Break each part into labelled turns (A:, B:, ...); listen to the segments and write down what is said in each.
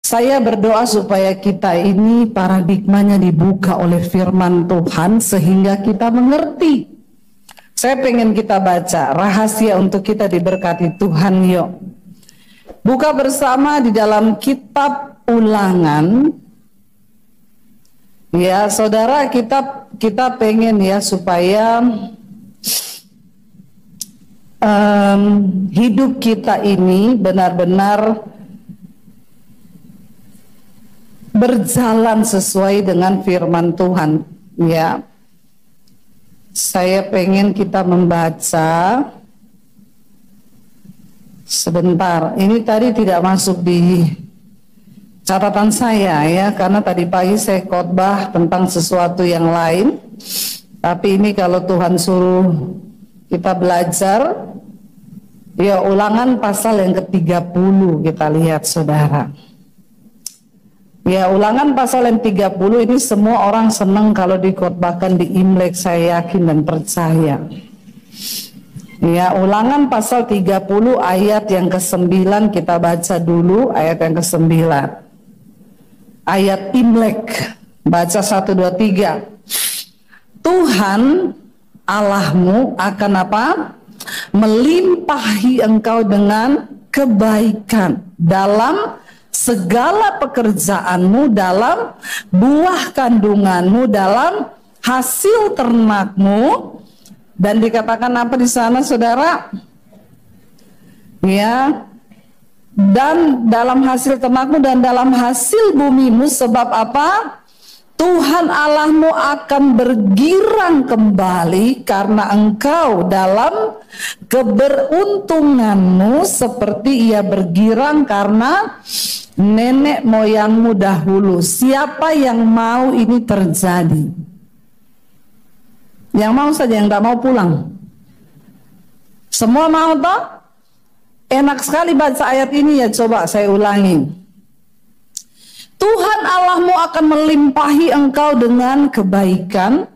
A: Saya berdoa supaya kita ini paradigmanya dibuka oleh firman Tuhan sehingga kita mengerti. Saya pengen kita baca rahasia untuk kita diberkati Tuhan. Yuk buka bersama di dalam kitab Ulangan. Ya saudara, kita pengen ya supaya hidup kita ini benar-benar berjalan sesuai dengan firman Tuhan. Ya, saya pengen kita membaca sebentar. Ini tadi tidak masuk di catatan saya ya, karena tadi pagi saya khotbah tentang sesuatu yang lain. Tapi ini kalau Tuhan suruh kita belajar, ya Ulangan pasal yang ke-30 kita lihat saudara. Ya Ulangan pasal yang 30 ini semua orang senang kalau dikhotbahkan di Imlek, saya yakin dan percaya. Ya Ulangan pasal 30 ayat yang ke-9 kita baca dulu ayat yang ke-9. Ayat Imlek, baca 1, 2, 3. Tuhan Allahmu akan apa? Melimpahi engkau dengan kebaikan dalam segala pekerjaanmu, dalam buah kandunganmu, dalam hasil ternakmu. Dan dikatakan apa di sana saudara? Ya, dan dalam hasil ternakmu dan dalam hasil bumimu. Sebab apa? Tuhan Allahmu akan bergirang kembali karena engkau dalam keberuntunganmu seperti ia bergirang karena nenek moyangmu dahulu. Siapa yang mau ini terjadi? Yang mau saja, yang tidak mau pulang. Semua mau toh? Enak sekali baca ayat ini ya, coba saya ulangi. Tuhan Allahmu akan melimpahi engkau dengan kebaikan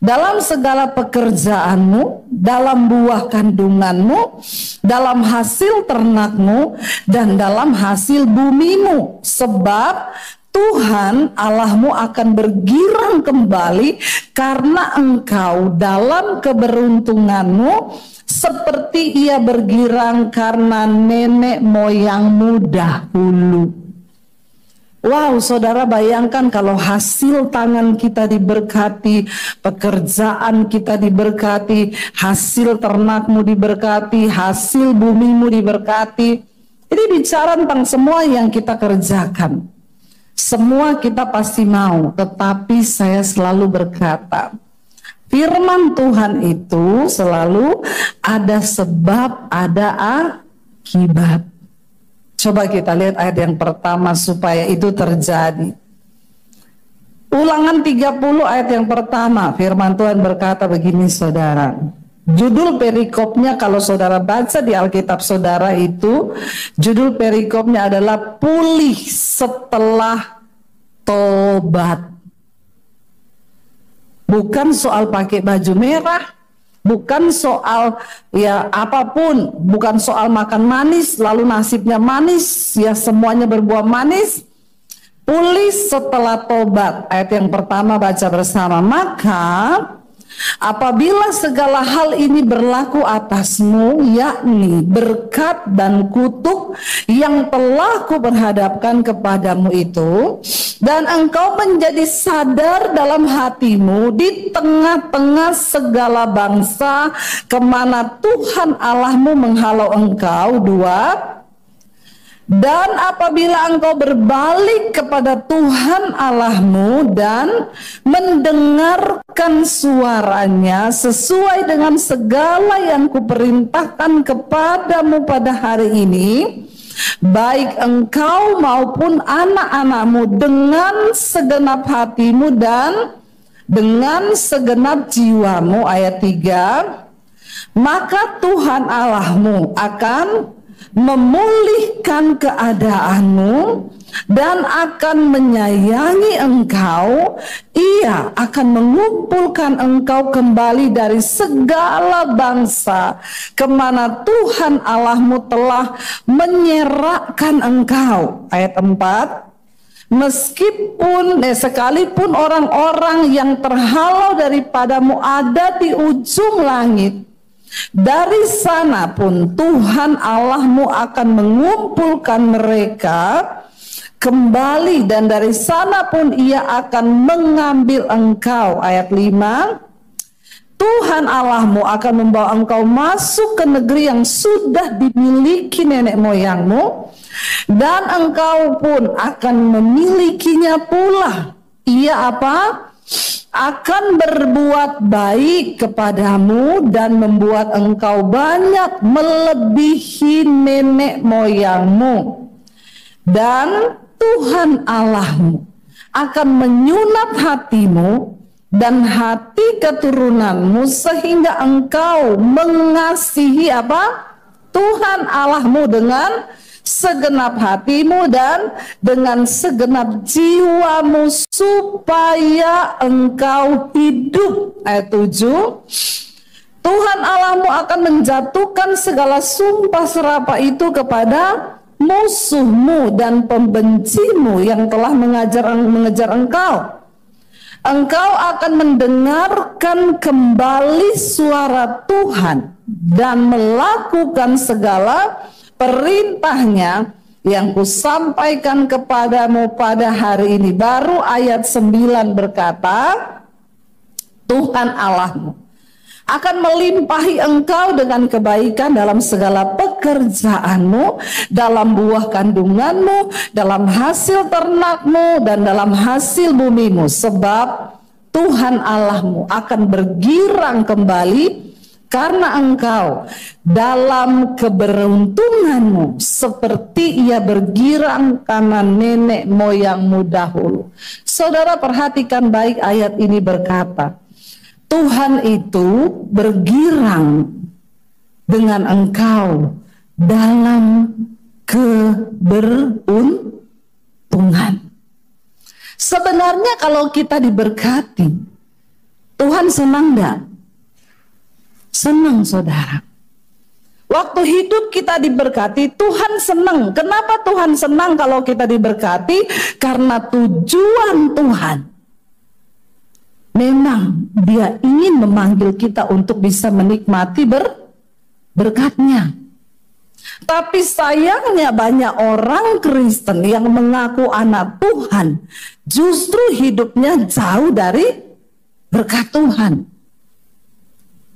A: dalam segala pekerjaanmu, dalam buah kandunganmu, dalam hasil ternakmu, dan dalam hasil bumimu. Sebab Tuhan Allahmu akan bergirang kembali karena engkau dalam keberuntunganmu seperti ia bergirang karena nenek moyangmu dahulu. Wow, saudara bayangkan kalau hasil tangan kita diberkati, pekerjaan kita diberkati, hasil ternakmu diberkati, hasil bumimu diberkati. Ini bicara tentang semua yang kita kerjakan. Semua kita pasti mau, tetapi saya selalu berkata, firman Tuhan itu selalu ada sebab, ada akibat. Coba kita lihat ayat yang pertama supaya itu terjadi. Ulangan 30 ayat yang pertama, firman Tuhan berkata begini saudara. Judul perikopnya kalau saudara baca di Alkitab saudara itu, judul perikopnya adalah pulih setelah tobat. Bukan soal pakai baju merah, bukan soal ya apapun, bukan soal makan manis lalu nasibnya manis, ya semuanya berbuah manis. Pulih setelah tobat. Ayat yang pertama baca bersama. Maka apabila segala hal ini berlaku atasmu, yakni berkat dan kutuk yang telah kuberhadapkan kepadamu itu, dan engkau menjadi sadar dalam hatimu di tengah-tengah segala bangsa kemana Tuhan Allahmu menghalau engkau. 2. Dan apabila engkau berbalik kepada Tuhan Allahmu dan mendengarkan suaranya sesuai dengan segala yang kuperintahkan kepadamu pada hari ini, baik engkau maupun anak-anakmu dengan segenap hatimu dan dengan segenap jiwamu. Ayat 3. Maka Tuhan Allahmu akan memulihkan keadaanmu dan akan menyayangi engkau. Ia akan mengumpulkan engkau kembali dari segala bangsa kemana Tuhan Allahmu telah menyerahkan engkau. Ayat 4. Sekalipun orang-orang yang terhalau daripadamu ada di ujung langit, dari sana pun Tuhan Allahmu akan mengumpulkan mereka kembali, dan dari sana pun ia akan mengambil engkau. Ayat 5. Tuhan Allahmu akan membawa engkau masuk ke negeri yang sudah dimiliki nenek moyangmu, dan engkau pun akan memilikinya pula. Ia apa? Akan berbuat baik kepadamu dan membuat engkau banyak melebihi nenek moyangmu. Dan Tuhan Allahmu akan menyunat hatimu dan hati keturunanmu sehingga engkau mengasihi apa? Tuhan Allahmu dengan segenap hatimu dan dengan segenap jiwamu, supaya engkau hidup. Ayat 7. Tuhan Allahmu akan menjatuhkan segala sumpah serapah itu kepada musuhmu dan pembencimu yang telah mengejar engkau. Engkau akan mendengarkan kembali suara Tuhan dan melakukan segala perintahnya yang kusampaikan kepadamu pada hari ini. Baru ayat 9 berkata, Tuhan Allahmu akan melimpahi engkau dengan kebaikan dalam segala pekerjaanmu, dalam buah kandunganmu, dalam hasil ternakmu, dan dalam hasil bumimu. Sebab Tuhan Allahmu akan bergirang kembali karena engkau dalam keberuntunganmu, seperti ia bergirang karena nenek moyangmu dahulu. Saudara, perhatikan baik ayat ini berkata, Tuhan itu bergirang dengan engkau dalam keberuntungan. Sebenarnya kalau kita diberkati, Tuhan senang enggak? Senang, saudara. Waktu hidup kita diberkati, Tuhan senang. Kenapa Tuhan senang kalau kita diberkati? Karena tujuan Tuhan memang Dia ingin memanggil kita untuk bisa menikmati berkatnya. Tapi sayangnya banyak orang Kristen yang mengaku anak Tuhan, justru hidupnya jauh dari berkat Tuhan.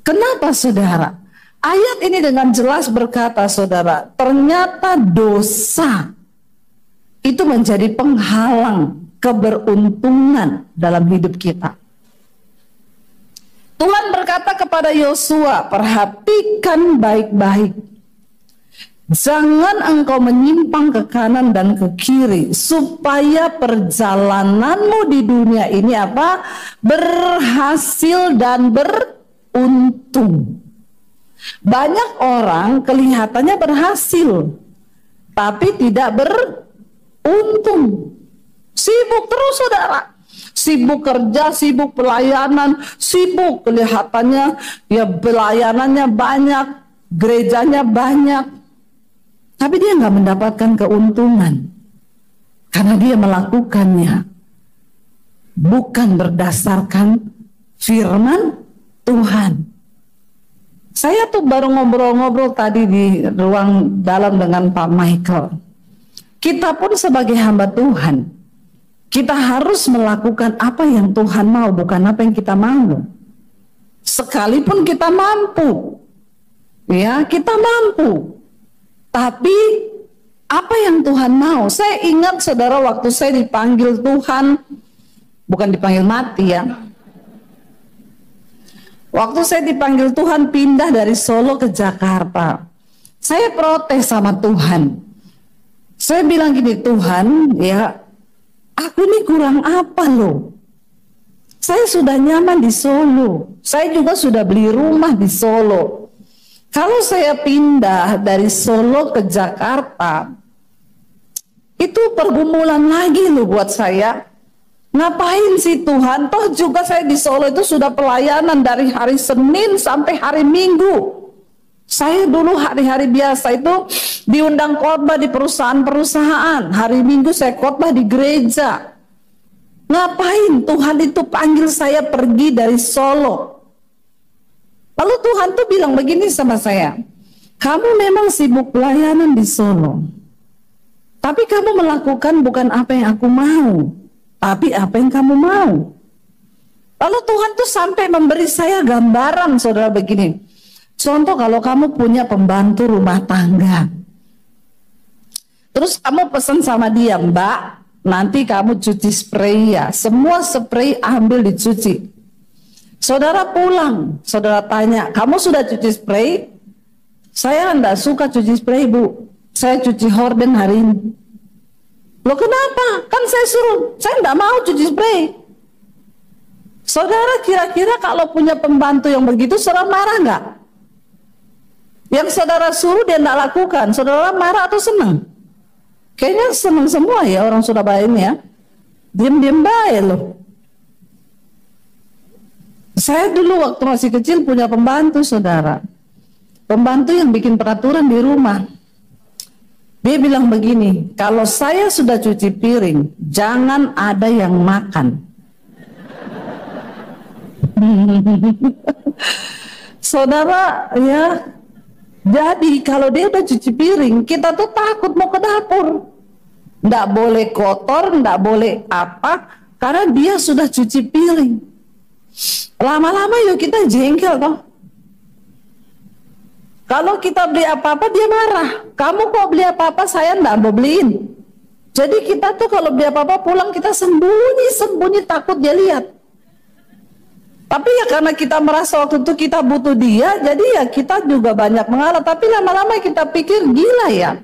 A: Kenapa, saudara? Ayat ini dengan jelas berkata, saudara, ternyata dosa itu menjadi penghalang keberuntungan dalam hidup kita. Tuhan berkata kepada Yosua, perhatikan baik-baik. Jangan engkau menyimpang ke kanan dan ke kiri, supaya perjalananmu di dunia ini apa? Berhasil dan beruntung. Banyak orang kelihatannya berhasil, tapi tidak beruntung. Sibuk terus, saudara. Sibuk kerja, sibuk pelayanan, sibuk kelihatannya ya pelayanannya banyak, gerejanya banyak, tapi dia nggak mendapatkan keuntungan karena dia melakukannya bukan berdasarkan firman Tuhan. Saya tuh baru ngobrol-ngobrol tadi di ruang dalam dengan Pak Michael. Kita pun sebagai hamba Tuhan, kita harus melakukan apa yang Tuhan mau, bukan apa yang kita mau. Sekalipun kita mampu, ya kita mampu. Tapi apa yang Tuhan mau? Saya ingat, saudara, waktu saya dipanggil Tuhan, bukan dipanggil mati ya. Waktu saya dipanggil Tuhan pindah dari Solo ke Jakarta, saya protes sama Tuhan. Saya bilang gini, Tuhan, ya aku ini kurang apa loh? Saya sudah nyaman di Solo, saya juga sudah beli rumah di Solo. Kalau saya pindah dari Solo ke Jakarta, Itu pergumulan lagi loh buat saya. Ngapain sih Tuhan? Toh juga saya di Solo itu sudah pelayanan dari hari Senin sampai hari Minggu. Saya dulu hari-hari biasa itu diundang khotbah di perusahaan-perusahaan. Hari Minggu saya khotbah di gereja. Ngapain Tuhan itu panggil saya pergi dari Solo? Lalu Tuhan tuh bilang begini sama saya, kamu memang sibuk pelayanan di Solo, tapi kamu melakukan bukan apa yang aku mau, tapi apa yang kamu mau. Lalu Tuhan tuh sampai memberi saya gambaran, saudara, begini. Contoh kalau kamu punya pembantu rumah tangga, terus kamu pesan sama dia, Mbak, nanti kamu cuci spray ya, semua spray ambil dicuci. Saudara pulang, saudara tanya, kamu sudah cuci spray? Saya enggak suka cuci spray, Bu. Saya cuci horden hari ini. Loh kenapa? Kan saya suruh, saya enggak mau cuci spray. Saudara kira-kira kalau punya pembantu yang begitu, saudara marah enggak? Yang saudara suruh dia enggak lakukan, saudara marah atau senang? Kayaknya senang semua ya orang Surabaya ini ya. Diam-diam baik loh. Saya dulu waktu masih kecil punya pembantu, saudara. Pembantu yang bikin peraturan di rumah. Dia bilang begini, kalau saya sudah cuci piring, jangan ada yang makan. Saudara, ya. Jadi kalau dia udah cuci piring, kita tuh takut mau ke dapur. Nggak boleh kotor, nggak boleh apa, karena dia sudah cuci piring. Lama-lama yuk kita jengkel toh. Kalau kita beli apa-apa dia marah. Kamu kok beli apa-apa, saya nggak mau beliin. Jadi kita tuh kalau beli apa-apa pulang kita sembunyi-sembunyi takut dia lihat. Tapi ya karena kita merasa waktu itu kita butuh dia, jadi ya kita juga banyak mengalah. Tapi lama-lama kita pikir gila ya.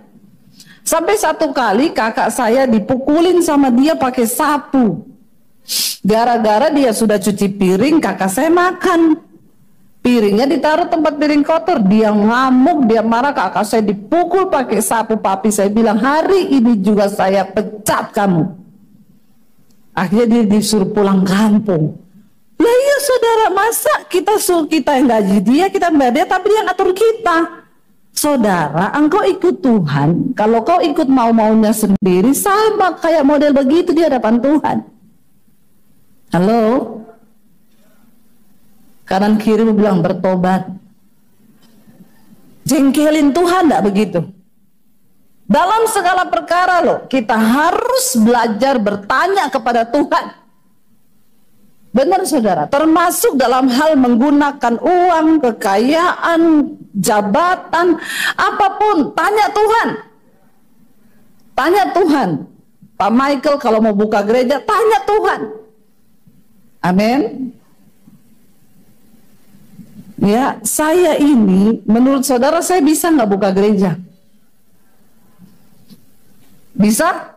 A: Sampai satu kali kakak saya dipukulin sama dia pakai sapu. Gara-gara dia sudah cuci piring, kakak saya makan. Piringnya ditaruh tempat piring kotor, dia ngamuk, dia marah, kakak saya dipukul pakai sapu. Papi saya bilang, hari ini juga saya pecat kamu. Akhirnya dia disuruh pulang kampung. Lah iya saudara, masa kita suruh kita yang gaji dia, kita bayar dia, tapi dia ngatur kita. Saudara, engkau ikut Tuhan, kalau kau ikut mau-maunya sendiri, sama kayak model begitu di hadapan Tuhan. Halo? Kanan kiri bilang bertobat. Jengkelin Tuhan enggak begitu? Dalam segala perkara loh, kita harus belajar bertanya kepada Tuhan. Benar saudara, termasuk dalam hal menggunakan uang, kekayaan, jabatan, apapun, tanya Tuhan. Tanya Tuhan. Pak Michael kalau mau buka gereja, tanya Tuhan. Amin. Ya, saya ini, menurut saudara saya bisa nggak buka gereja? Bisa?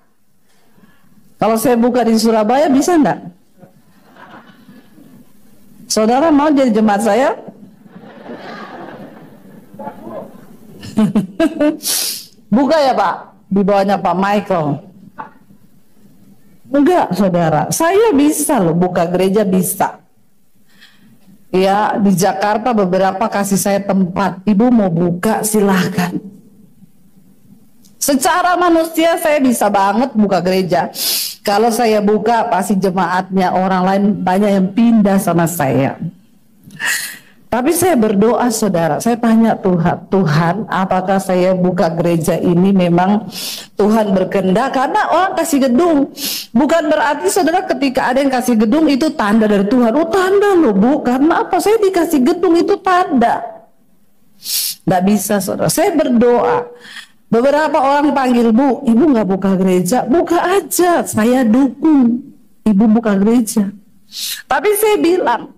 A: Kalau saya buka di Surabaya bisa nggak? Saudara mau jadi jemaat saya? Buka ya Pak, di bawahnya Pak Michael. Enggak saudara, saya bisa loh buka gereja, bisa. Ya, di Jakarta beberapa kasih saya tempat. Ibu mau buka silahkan. Secara manusia saya bisa banget buka gereja. Kalau saya buka pasti jemaatnya orang lain banyak yang pindah sama saya. Tapi saya berdoa saudara, saya tanya Tuhan, Tuhan apakah saya buka gereja ini memang Tuhan berkehendak? Karena orang kasih gedung, bukan berarti saudara ketika ada yang kasih gedung itu tanda dari Tuhan. Oh tanda loh Bu, karena apa? Saya dikasih gedung itu tanda. Nggak bisa saudara, saya berdoa. Beberapa orang panggil Bu, Ibu nggak buka gereja, buka aja, saya dukung Ibu buka gereja. Tapi saya bilang,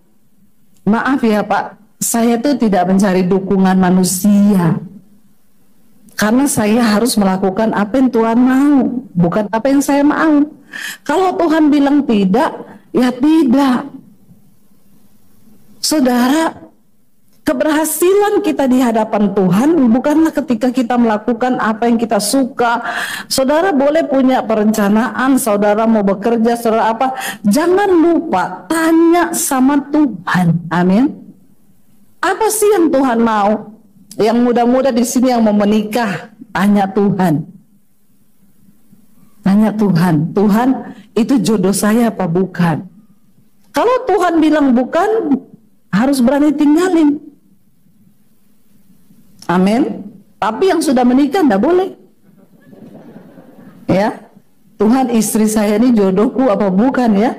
A: maaf ya Pak, saya tuh tidak mencari dukungan manusia. Karena saya harus melakukan apa yang Tuhan mau, bukan apa yang saya mau. Kalau Tuhan bilang tidak, ya tidak. Saudara, Keberhasilan kita di hadapan Tuhan bukanlah ketika kita melakukan apa yang kita suka. Saudara boleh punya perencanaan, saudara mau bekerja, saudara apa, jangan lupa tanya sama Tuhan. Amin. Apa sih yang Tuhan mau? Yang muda-muda di sini yang mau menikah, tanya Tuhan. Tanya Tuhan, Tuhan itu jodoh saya apa bukan? Kalau Tuhan bilang bukan, harus berani tinggalin. Amin. Tapi yang sudah menikah enggak boleh. Ya. Tuhan, istri saya ini jodohku apa bukan ya?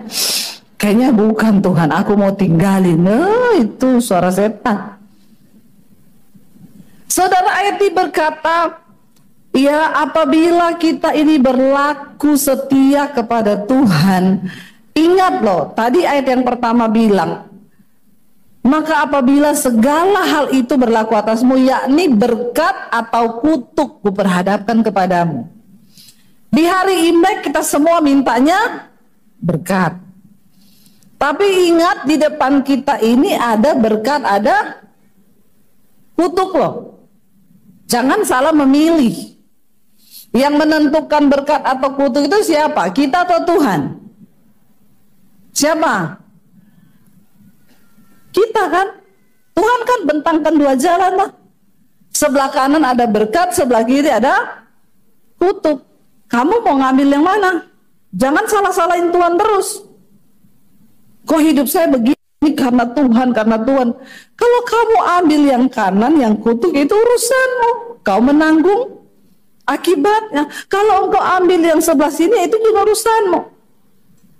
A: Kayaknya bukan Tuhan, aku mau tinggalin. Nah, itu suara setan. Saudara, ayat ini berkata, ya, apabila kita ini berlaku setia kepada Tuhan, ingat loh, tadi ayat yang pertama bilang, maka apabila segala hal itu berlaku atasmu, yakni berkat atau kutuk, kuperhadapkan kepadamu. Di hari Imlek kita semua mintanya berkat. Tapi ingat, di depan kita ini ada berkat, ada kutuk loh. Jangan salah memilih. Yang menentukan berkat atau kutuk itu siapa? Kita atau Tuhan? Siapa? Kita kan. Tuhan kan bentangkan dua jalan lah. Sebelah kanan ada berkat, sebelah kiri ada kutuk. Kamu mau ngambil yang mana? Jangan salah-salahin Tuhan terus. Kok hidup saya begini karena Tuhan, karena Tuhan. Kalau kamu ambil yang kanan, yang kutuk, itu urusanmu. Kau menanggung akibatnya. Kalau engkau ambil yang sebelah sini, itu juga urusanmu.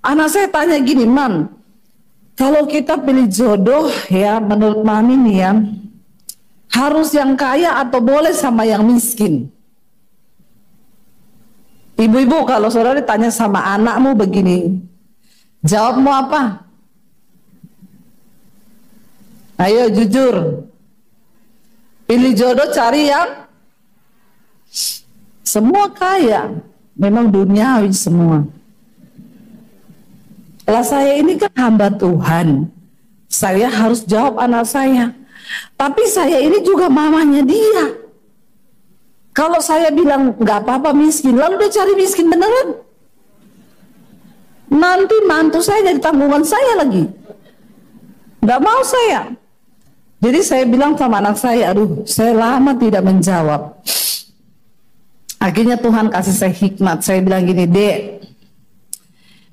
A: Anak saya tanya gini, Mam, kalau kita pilih jodoh ya, menurut Mami nih ya, harus yang kaya atau boleh sama yang miskin? Ibu-ibu, kalau saudara ditanya sama anakmu begini, jawabmu apa? Ayo jujur. Pilih jodoh cari yang semua kaya. Memang duniawi semua. Lah saya ini kan hamba Tuhan. Saya harus jawab anak saya. Tapi saya ini juga mamanya dia. Kalau saya bilang nggak apa-apa miskin, lalu dia cari miskin beneran. Nanti mantu saya jadi tanggungan saya lagi. Nggak mau saya. Jadi saya bilang sama anak saya, aduh saya lama tidak menjawab. Akhirnya Tuhan kasih saya hikmat. Saya bilang gini, Dek,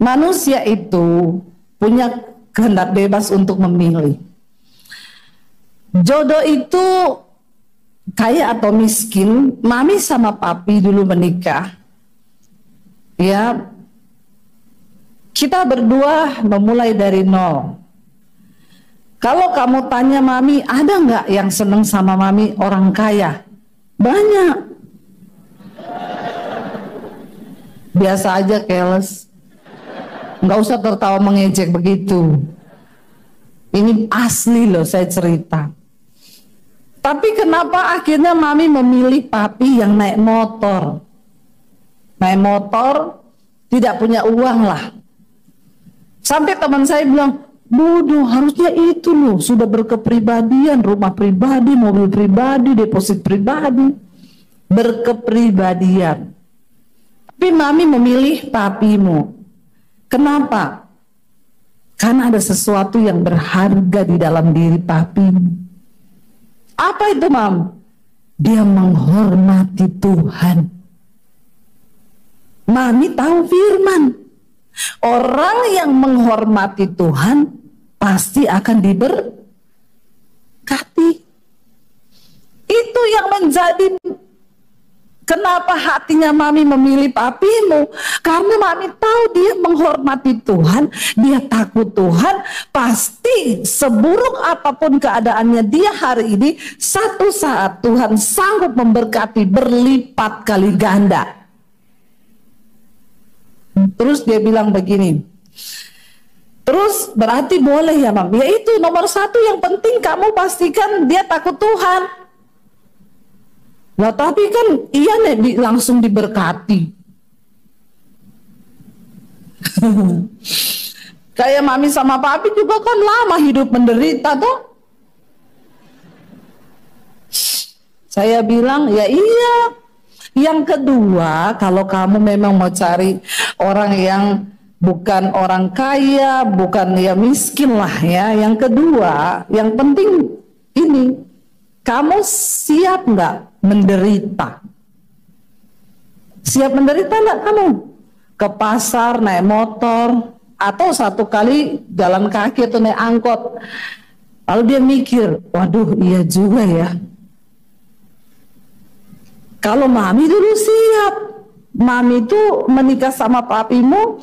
A: manusia itu punya kehendak bebas untuk memilih. Jodoh itu kaya atau miskin. Mami sama papi dulu menikah. Ya, kita berdua memulai dari nol. Kalau kamu tanya Mami, ada nggak yang seneng sama Mami orang kaya? Banyak. Biasa aja, keles. Nggak usah tertawa mengejek begitu. Ini asli loh saya cerita. Tapi kenapa akhirnya Mami memilih papi yang naik motor? Naik motor, tidak punya uang lah. Sampai teman saya bilang, bodoh, harusnya itu loh, sudah berkepribadian, rumah pribadi, mobil pribadi, deposit pribadi, berkepribadian. Tapi Mami memilih papimu. Kenapa? Karena ada sesuatu yang berharga di dalam diri papimu. Apa itu, Mam? Dia menghormati Tuhan. Mami tahu firman. Orang yang menghormati Tuhan pasti akan diberkati. Itu yang menjadi kenapa hatinya Mami memilih papimu. Karena Mami tahu dia menghormati Tuhan, dia takut Tuhan. Pasti seburuk apapun keadaannya dia hari ini, satu saat Tuhan sanggup memberkati berlipat kali ganda. Terus dia bilang begini, terus berarti boleh ya Mam? Ya itu nomor satu, yang penting kamu pastikan dia takut Tuhan. Nah tapi kan iya nih langsung diberkati. Kayak Mami sama Papi juga kan lama hidup menderita tuh. Saya bilang, ya iya. Yang kedua, kalau kamu memang mau cari orang yang bukan orang kaya, bukan ya miskin lah ya. Yang kedua, yang penting ini, kamu siap nggak menderita? Siap menderita nggak kamu? Ke pasar naik motor, atau satu kali jalan kaki atau naik angkot. Lalu dia mikir, waduh iya juga ya. Kalau mami dulu siap, mami itu menikah sama papimu,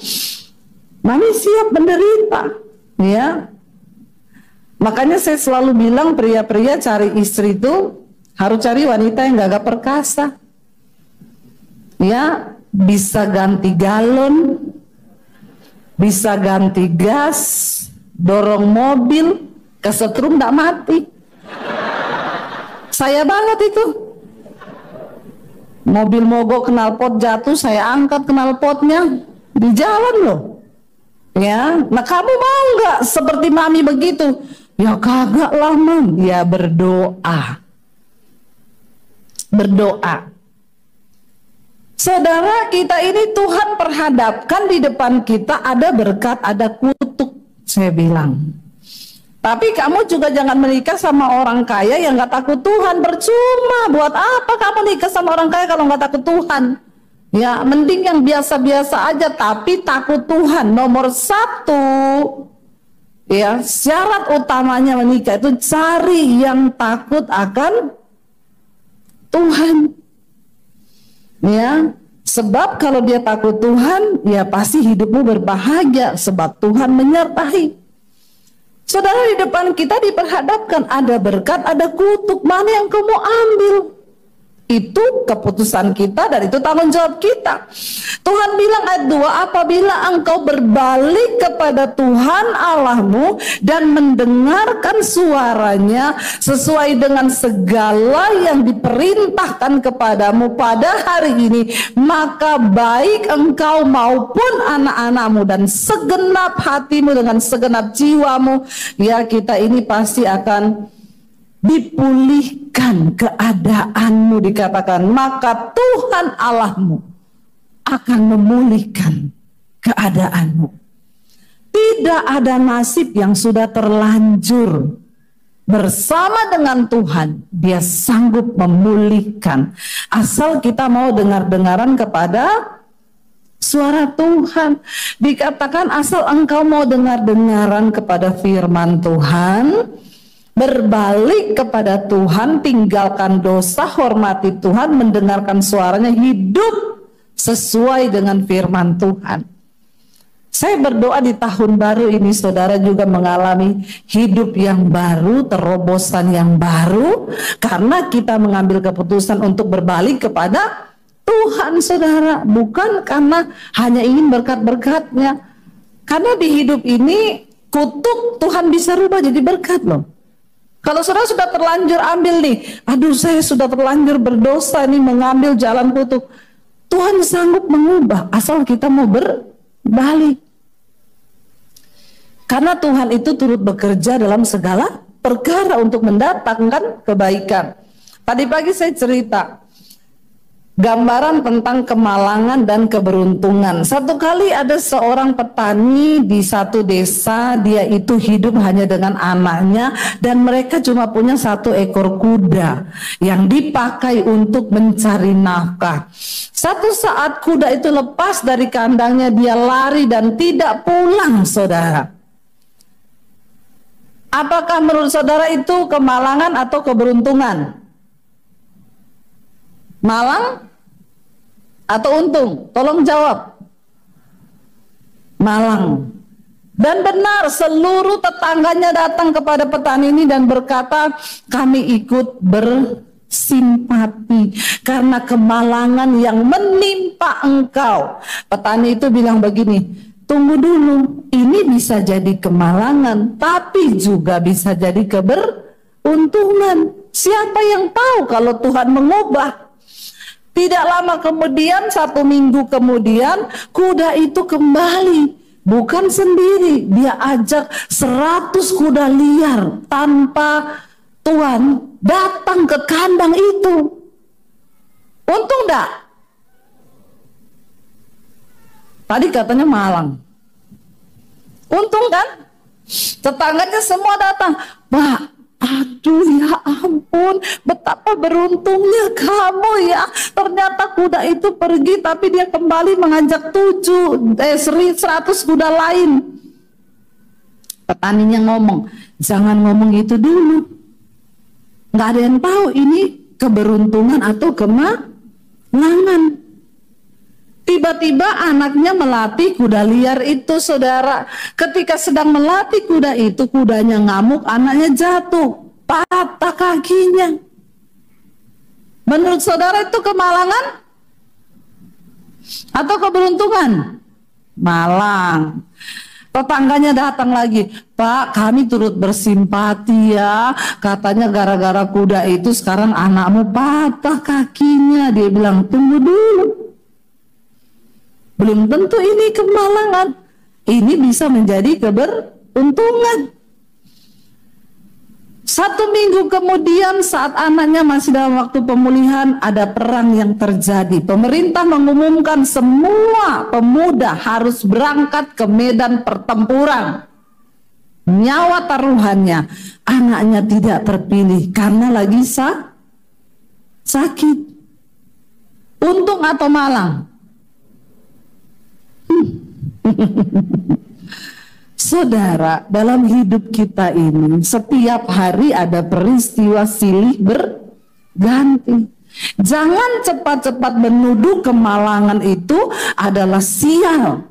A: mami siap menderita, ya. Makanya saya selalu bilang pria-pria cari istri itu harus cari wanita yang gagah perkasa, ya, bisa ganti galon, bisa ganti gas, dorong mobil, kesetrum gak mati. Saya banget itu. Mobil mogok knalpot jatuh, saya angkat knalpotnya di jalan loh. Ya, nah kamu mau nggak seperti mami begitu? Ya kagak lah mam. Ya berdoa, berdoa. Saudara, kita ini Tuhan perhadapkan di depan kita ada berkat, ada kutuk. Saya bilang. Tapi kamu juga jangan menikah sama orang kaya yang gak takut Tuhan. Percuma, buat apa kamu nikah sama orang kaya kalau gak takut Tuhan? Ya, mending yang biasa-biasa aja tapi takut Tuhan. Nomor satu, ya, syarat utamanya menikah itu cari yang takut akan Tuhan. Ya, sebab kalau dia takut Tuhan, ya pasti hidupmu berbahagia sebab Tuhan menyertai. Saudara, di depan kita diperhadapkan ada berkat, ada kutuk. Mana yang kau mau ambil? Itu keputusan kita dan itu tanggung jawab kita. Tuhan bilang ayat 2, apabila engkau berbalik kepada Tuhan Allahmu dan mendengarkan suaranya sesuai dengan segala yang diperintahkan kepadamu pada hari ini, maka baik engkau maupun anak-anakmu dan segenap hatimu dengan segenap jiwamu, ya kita ini pasti akan dipulihkan keadaanmu. Dikatakan maka Tuhan Allahmu akan memulihkan keadaanmu. Tidak ada nasib yang sudah terlanjur. Bersama dengan Tuhan dia sanggup memulihkan, asal kita mau dengar-dengaran kepada suara Tuhan. Dikatakan asal engkau mau dengar-dengaran kepada firman Tuhan, berbalik kepada Tuhan, tinggalkan dosa, hormati Tuhan, mendengarkan suaranya, hidup sesuai dengan firman Tuhan. Saya berdoa di tahun baru ini saudara juga mengalami hidup yang baru, terobosan yang baru, karena kita mengambil keputusan untuk berbalik kepada Tuhan saudara. Bukan karena hanya ingin berkat-berkatnya, karena di hidup ini kutuk Tuhan bisa rubah jadi berkat loh. Kalau saudara sudah terlanjur ambil nih, aduh saya sudah terlanjur berdosa nih mengambil jalan kutuk, Tuhan sanggup mengubah asal kita mau berbalik. Karena Tuhan itu turut bekerja dalam segala perkara untuk mendatangkan kebaikan. Tadi pagi saya cerita gambaran tentang kemalangan dan keberuntungan. Satu kali ada seorang petani di satu desa, dia itu hidup hanya dengan anaknya dan mereka cuma punya 1 ekor kuda yang dipakai untuk mencari nafkah. Satu saat kuda itu lepas dari kandangnya, dia lari dan tidak pulang saudara. Apakah menurut saudara itu kemalangan atau keberuntungan? Malang atau untung? Tolong jawab. Malang. Dan benar, seluruh tetangganya datang kepada petani ini dan berkata, kami ikut bersimpati karena kemalangan yang menimpa engkau. Petani itu bilang begini, tunggu dulu, ini bisa jadi kemalangan tapi juga bisa jadi keberuntungan. Siapa yang tahu kalau Tuhan mengubah? Tidak lama kemudian, 1 minggu kemudian, kuda itu kembali. Bukan sendiri, dia ajak 100 kuda liar tanpa Tuhan datang ke kandang itu. Untung enggak? Tadi katanya malang. Untung kan? Tetangganya semua datang. Pak, aduh ya ampun, betapa beruntungnya kamu ya. Ternyata kuda itu pergi tapi dia kembali mengajak 100 kuda lain. Petaninya ngomong, jangan ngomong itu dulu. Nggak ada yang tahu ini keberuntungan atau kemalangan. Tiba-tiba anaknya melatih kuda liar itu, saudara. Ketika sedang melatih kuda itu, kudanya ngamuk, anaknya jatuh, patah kakinya. Menurut saudara itu kemalangan atau keberuntungan? Malang. Tetangganya datang lagi, Pak, kami turut bersimpati ya. Katanya gara-gara kuda itu sekarang anakmu patah kakinya. Dia bilang, tunggu dulu. Belum tentu ini kemalangan. Ini bisa menjadi keberuntungan. 1 minggu kemudian saat anaknya masih dalam waktu pemulihan, ada perang yang terjadi. Pemerintah mengumumkan semua pemuda harus berangkat ke medan pertempuran. Nyawa taruhannya, anaknya tidak terpilih karena lagi sakit. Untung atau malang? Saudara, dalam hidup kita ini setiap hari ada peristiwa silih berganti. Jangan cepat-cepat menuduh kemalangan itu adalah sial,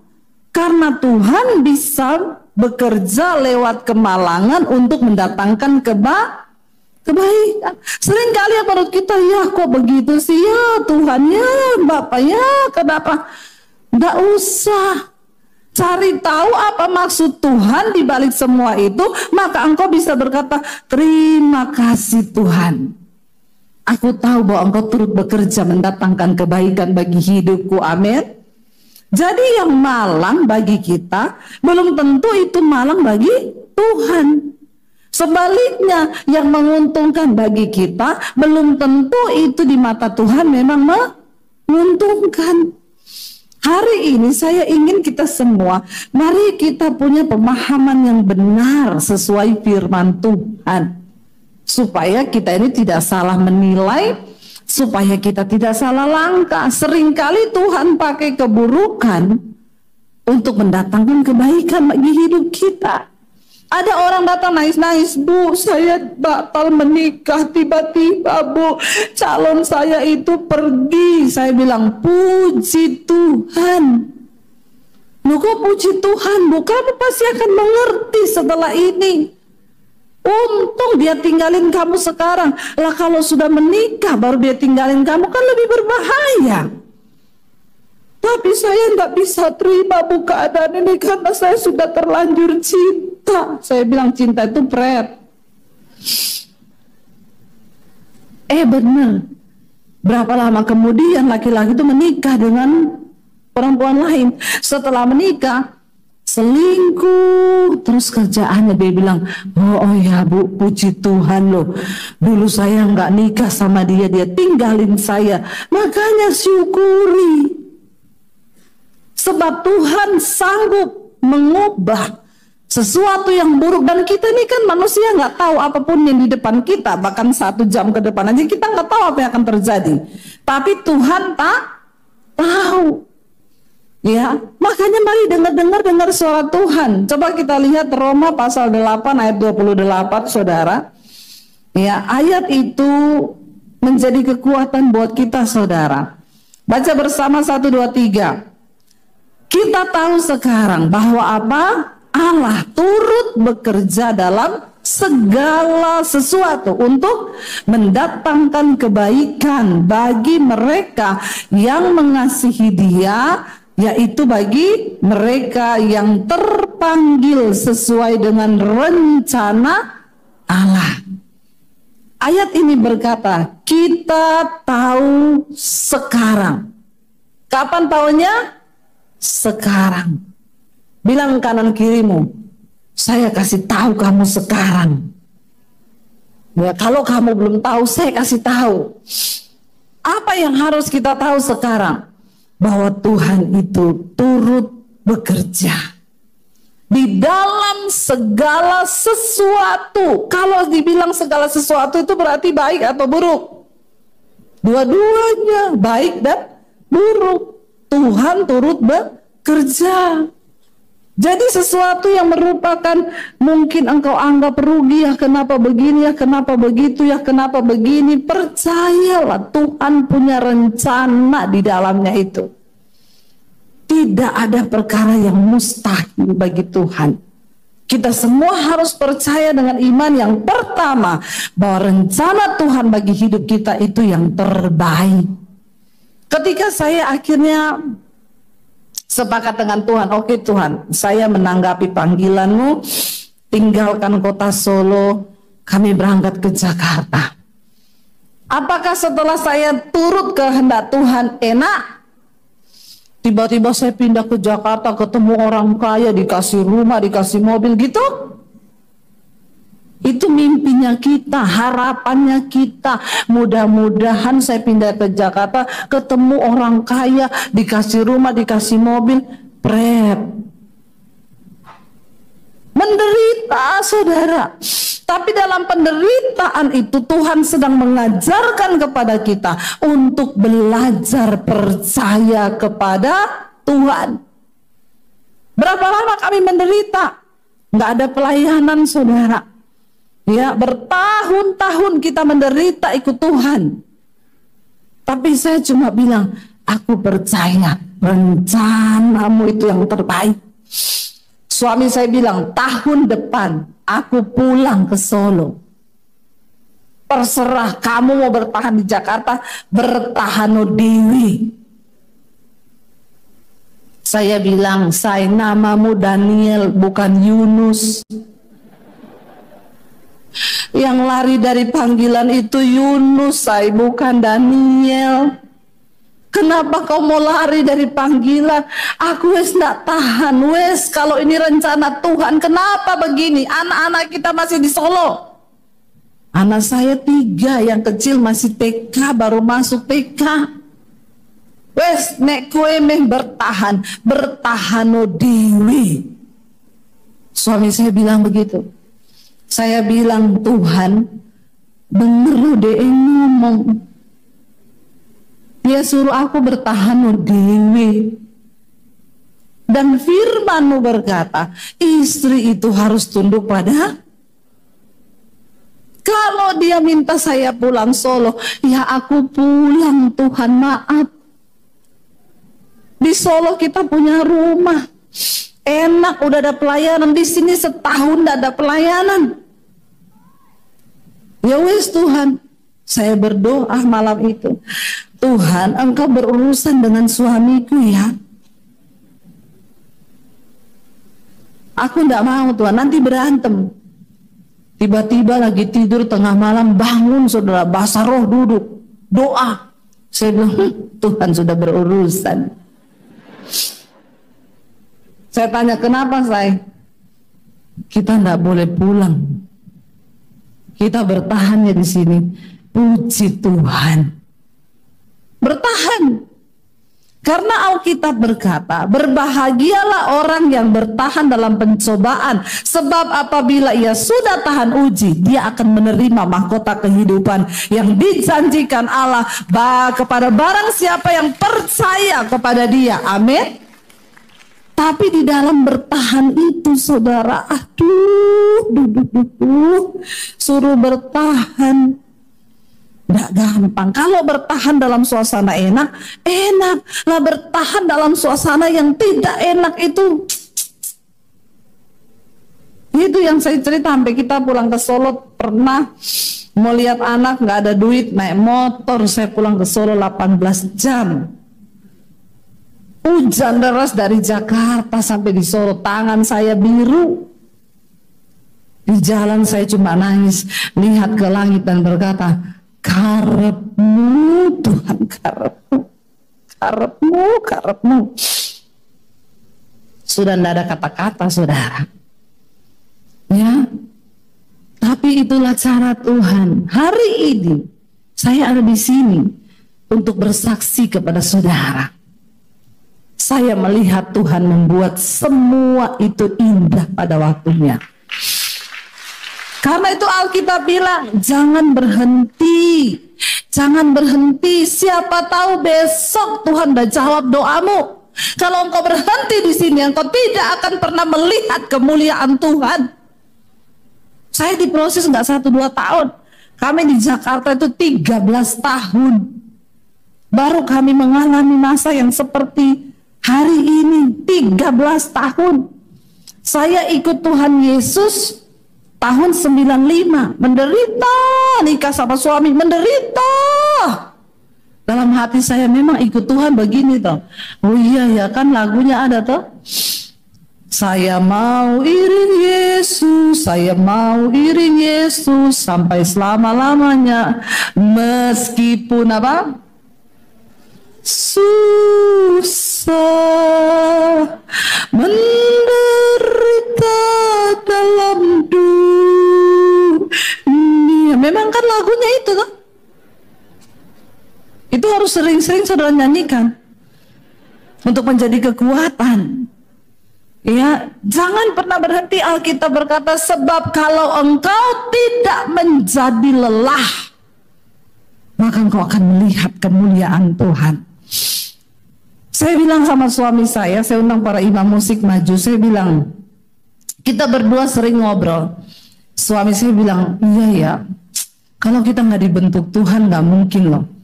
A: karena Tuhan bisa bekerja lewat kemalangan untuk mendatangkan kebaikan. Seringkali menurut kita, ya kok begitu sih ya Tuhan ya, Bapak ya, kenapa? Nggak usah cari tahu apa maksud Tuhan di balik semua itu, maka engkau bisa berkata, terima kasih Tuhan. Aku tahu bahwa engkau turut bekerja mendatangkan kebaikan bagi hidupku, amin. Jadi yang malang bagi kita, belum tentu itu malang bagi Tuhan. Sebaliknya, yang menguntungkan bagi kita, belum tentu itu di mata Tuhan memang menguntungkan. Hari ini saya ingin kita semua, mari kita punya pemahaman yang benar sesuai firman Tuhan. Supaya kita ini tidak salah menilai, supaya kita tidak salah langkah. Seringkali Tuhan pakai keburukan untuk mendatangkan kebaikan bagi hidup kita. Ada orang datang nangis-nangis, Bu, saya batal menikah, tiba-tiba Bu, calon saya itu pergi. Saya bilang, puji Tuhan. Loh kok puji Tuhan, Bu? Kamu pasti akan mengerti setelah ini. Untung dia tinggalin kamu sekarang. Lah kalau sudah menikah baru dia tinggalin kamu kan lebih berbahaya. Tapi saya nggak bisa terima Bu keadaan ini karena saya sudah terlanjur cinta. Saya bilang cinta itu pret. Benar. Berapa lama kemudian laki-laki itu menikah dengan perempuan lain. Setelah menikah selingkuh terus kerjaannya. Dia bilang, oh ya Bu, puji Tuhan loh, dulu saya nggak nikah sama dia, dia tinggalin saya, makanya syukuri. Sebab Tuhan sanggup mengubah sesuatu yang buruk. Dan kita ini kan manusia, nggak tahu apapun yang di depan kita. Bahkan 1 jam ke depan aja kita nggak tahu apa yang akan terjadi. Tapi Tuhan tak tahu. Ya, makanya mari dengar suara Tuhan. Coba kita lihat Roma pasal 8 ayat 28, saudara. Ya, ayat itu menjadi kekuatan buat kita, saudara. Baca bersama 1, 2, 3. Kita tahu sekarang bahwa apa? Allah turut bekerja dalam segala sesuatu untuk mendatangkan kebaikan bagi mereka yang mengasihi Dia, yaitu bagi mereka yang terpanggil sesuai dengan rencana Allah. Ayat ini berkata, kita tahu sekarang. Kapan tahunya? Sekarang. Bilang kanan kirimu, saya kasih tahu kamu sekarang. Ya, kalau kamu belum tahu, saya kasih tahu. Apa yang harus kita tahu sekarang? Bahwa Tuhan itu turut bekerja di dalam segala sesuatu. Kalau dibilang segala sesuatu itu berarti baik atau buruk? Dua-duanya, baik dan buruk. Tuhan turut bekerja. Jadi sesuatu yang merupakan mungkin engkau anggap rugi, ya kenapa begini, ya kenapa begitu, ya kenapa begini. Percayalah Tuhan punya rencana di dalamnya itu. Tidak ada perkara yang mustahil bagi Tuhan. Kita semua harus percaya dengan iman yang pertama, bahwa rencana Tuhan bagi hidup kita itu yang terbaik. Ketika saya akhirnya sepakat dengan Tuhan, oke Tuhan, saya menanggapi panggilan-Mu, tinggalkan kota Solo, kami berangkat ke Jakarta. Apakah setelah saya turut kehendak Tuhan enak? Tiba-tiba saya pindah ke Jakarta, ketemu orang kaya, dikasih rumah, dikasih mobil gitu? Itu mimpinya kita, harapannya kita. Mudah-mudahan saya pindah ke Jakarta, ketemu orang kaya, dikasih rumah, dikasih mobil. Menderita, saudara. Tapi dalam penderitaan itu Tuhan sedang mengajarkan kepada kita untuk belajar percaya kepada Tuhan. Berapa lama kami menderita? Nggak ada pelayanan, saudara. Ya, bertahun-tahun kita menderita ikut Tuhan. Tapi saya cuma bilang, aku percaya rencana-Mu itu yang terbaik. Suami saya bilang, tahun depan aku pulang ke Solo. Terserah kamu mau bertahan di Jakarta, bertahan dewi. Saya bilang, saya namamu Daniel, bukan Yunus. Yang lari dari panggilan itu Yunus, saya bukan Daniel. Kenapa kau mau lari dari panggilan? Aku wes nggak tahan wes. Kalau ini rencana Tuhan, kenapa begini? Anak-anak kita masih di Solo. Anak saya 3, yang kecil masih TK, baru masuk TK. Wes nek kowe meh bertahan dewi. Suami saya bilang begitu. Saya bilang, Tuhan, bener lo deh ngomong. Dia suruh aku bertahan dewi. Dan firman-Mu berkata, istri itu harus tunduk pada. Kalau dia minta saya pulang Solo, ya aku pulang, Tuhan, maaf. Di Solo kita punya rumah, enak, udah ada pelayanan. Di sini setahun tidak ada pelayanan. Ya wes Tuhan, saya berdoa malam itu, Tuhan, Engkau berurusan dengan suamiku ya. Aku tidak mau Tuhan, nanti berantem. Tiba-tiba lagi tidur tengah malam, bangun saudara, basah roh duduk, doa. Saya bilang, Tuhan sudah berurusan. Saya tanya, kenapa saya? Kita tidak boleh pulang. Kita bertahannya di sini. Puji Tuhan. Bertahan. Karena Alkitab berkata, berbahagialah orang yang bertahan dalam pencobaan. Sebab apabila ia sudah tahan uji, dia akan menerima mahkota kehidupan yang dijanjikan Allah kepada barang siapa yang percaya kepada dia. Amin. Tapi di dalam bertahan itu, saudara, suruh bertahan. Tidak gampang. Kalau bertahan dalam suasana enak, enak. Lah bertahan dalam suasana yang tidak enak itu yang saya cerita. Sampai kita pulang ke Solo, pernah mau lihat anak, nggak ada duit, naik motor. Saya pulang ke Solo 18 jam. Hujan deras dari Jakarta sampai di Solo, tangan saya biru. Di jalan saya cuma nangis, lihat ke langit dan berkata, karepmu Tuhan, karepmu. Sudah tidak ada kata-kata, saudara. Ya, tapi itulah cara Tuhan. Hari ini saya ada di sini untuk bersaksi kepada saudara. Saya melihat Tuhan membuat semua itu indah pada waktunya. Karena itu Alkitab bilang, jangan berhenti. Jangan berhenti, siapa tahu besok Tuhan udah jawab doamu. Kalau engkau berhenti di sini, engkau tidak akan pernah melihat kemuliaan Tuhan. Saya diproses nggak 1-2 tahun. Kami di Jakarta itu 13 tahun. Baru kami mengalami masa yang seperti hari ini, 13 tahun. Saya ikut Tuhan Yesus tahun 95, menderita, nikah sama suami, menderita. Dalam hati saya memang ikut Tuhan begini toh. Oh iya ya kan lagunya ada toh. Saya mau iring Yesus, saya mau iring Yesus sampai selama-lamanya. Meskipun apa? Susah, menderita dalam dunia. Memang kan lagunya itu toh. Itu harus sering-sering saudara nyanyikan untuk menjadi kekuatan. Ya, jangan pernah berhenti. Alkitab berkata, sebab kalau engkau tidak menjadi lelah, maka engkau akan melihat kemuliaan Tuhan. Saya bilang sama suami saya undang para imam musik maju, saya bilang, kita berdua sering ngobrol. Suami saya bilang, iya ya, kalau kita nggak dibentuk Tuhan nggak mungkin loh.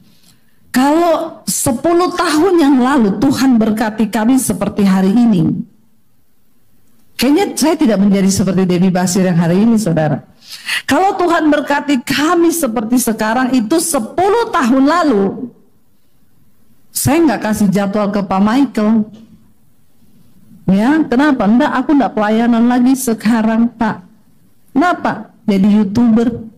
A: Kalau 10 tahun yang lalu Tuhan berkati kami seperti hari ini, kayaknya saya tidak menjadi seperti Debbie Basir yang hari ini, saudara. Kalau Tuhan berkati kami seperti sekarang itu 10 tahun lalu, saya nggak kasih jadwal ke Pak Michael. Ya, kenapa? Aku nggak pelayanan lagi sekarang, Pak. Kenapa? Jadi YouTuber.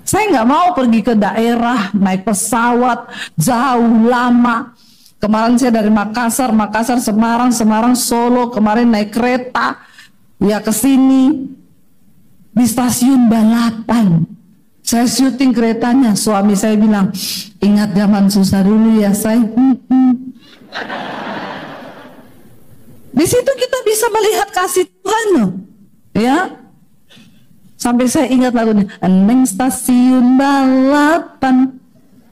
A: Saya nggak mau pergi ke daerah, naik pesawat, jauh, lama. Kemarin saya dari Makassar, Semarang, Solo, kemarin naik kereta, ya ke sini. Di stasiun balapan. Saya syuting keretanya, suami saya bilang, ingat zaman susah dulu ya saya. Di situ kita bisa melihat kasih Tuhan loh. Ya. Sampai saya ingat lagunya, Neng stasiun balapan,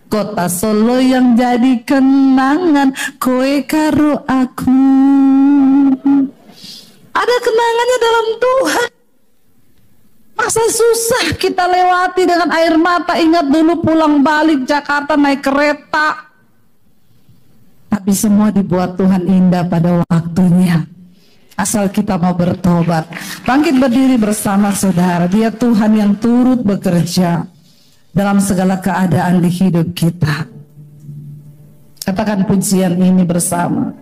A: kota Solo yang jadi kenangan, koe karo aku. Ada kenangannya dalam Tuhan. Masa susah kita lewati dengan air mata. Ingat dulu pulang balik Jakarta naik kereta. Tapi semua dibuat Tuhan indah pada waktunya. Asal kita mau bertobat. Bangkit berdiri bersama saudara. Dia Tuhan yang turut bekerja dalam segala keadaan di hidup kita. Katakan pujian ini bersama.